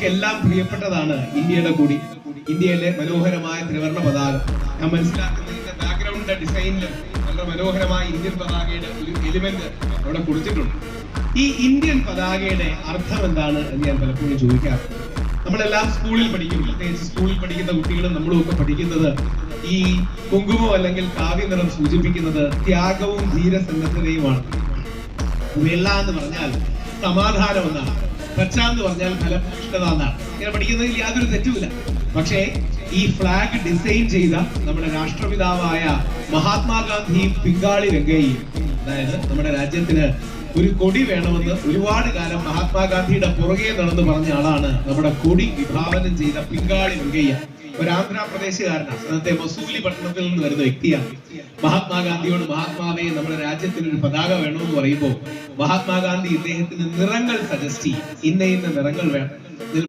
നമുക്കെല്ലാം പ്രിയപ്പെട്ടതാണ് ഇന്ത്യയുടെ കൊടി, ഇന്ത്യയിലെ മനോഹരമായ ത്രിവർണ്ണ പതാക. ഞാൻ മനസ്സിലാക്കുന്നതിന്റെ ബാക്ക്ഗ്രൗണ്ടിന്റെ ഡിസൈനിലും വളരെ മനോഹരമായ ഇന്ത്യൻ പതാകയുടെ ഒരു എലിമെന്റ് അവിടെ കൊടുത്തിട്ടുണ്ട്. ഈ ഇന്ത്യൻ പതാകയുടെ അർത്ഥം എന്താണ് എന്ന് ഞാൻ പലപ്പോഴും ചോദിക്കാറുണ്ട്. നമ്മളെല്ലാം സ്കൂളിൽ പഠിക്കും, പ്രത്യേകിച്ച് സ്കൂളിൽ പഠിക്കുന്ന കുട്ടികളും നമ്മളും ഒക്കെ പഠിക്കുന്നത് ഈ കുങ്കുമം അല്ലെങ്കിൽ കാവ്യനിറം സൂചിപ്പിക്കുന്നത് ത്യാഗവും ധീരസന്നദ്ധതയുമാണ്. വെള്ള എന്ന് പറഞ്ഞാൽ സമാധാനം എന്നാണ്, പച്ച എന്ന് പറഞ്ഞാൽ ഫലഭൂഷ്ഠത എന്നാണ്. ഇങ്ങനെ പഠിക്കുന്നതിൽ യാതൊരു തെറ്റുമില്ല. പക്ഷേ ഈ ഫ്ലാഗ് ഡിസൈൻ ചെയ്ത നമ്മുടെ രാഷ്ട്രപിതാവായ മഹാത്മാഗാന്ധിയും പിങ്കാളി വെങ്കയ്യയും, അതായത് നമ്മുടെ രാജ്യത്തിന് ഒരു കൊടി വേണമെന്ന് ഒരുപാട് കാലം മഹാത്മാഗാന്ധിയുടെ പുറകെ നടന്ന് പറഞ്ഞ ആളാണ് നമ്മുടെ കൊടി വിഭാവനം ചെയ്ത പിങ്കാളി വെങ്കയ്യ. ഒരു ആന്ധ്രാപ്രദേശുകാരനാണ്, അന്നത്തെ മസൂലി പട്ടണത്തിൽ നിന്ന് വരുന്ന വ്യക്തിയാണ്. മഹാത്മാഗാന്ധിയോട് മഹാത്മാവെ നമ്മുടെ രാജ്യത്തിന് ഒരു പതാക വേണമെന്ന് പറയുമ്പോൾ മഹാത്മാഗാന്ധി ഇദ്ദേഹത്തിന് നിറങ്ങൾ സജസ്റ്റ് ചെയ്യും. ഇന്ന നിറങ്ങൾ വേണം.